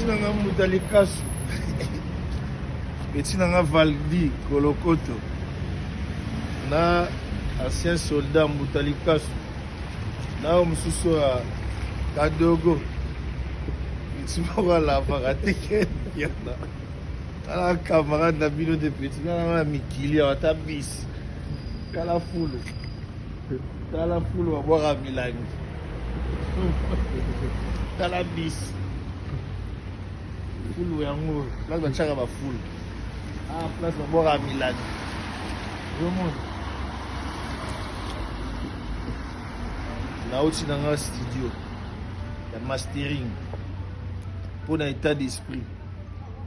Petit nanga Mutalikasu. Petit nanga Valdi Kolokoto. Na ancien soldat Mutalikasu. Na omususu a Kadogo. Petit moko la varateke yana. Ala camarade na bino de petit na mikili ata bis. Kala fulu. Kala fulu wa boka Milani. Kala bis. Fulu yango. Place bachaka ba fulu. Ah, place wa boka Milani. Vraiment. Nauti dans studio. La mastering. Pour un état d'esprit.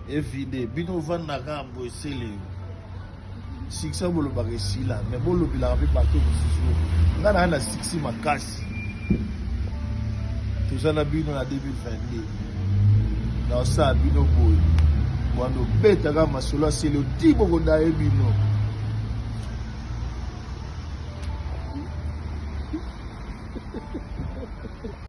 Évidé. Bino van na rambo esele. Siksa bolo bagesi là. Mais bolo bila rapi partout pour Nga na sixi makasi. Tout ça na bino na 2022. Na osa bino boy. Wando beta kama solo selo tibo konda e bino.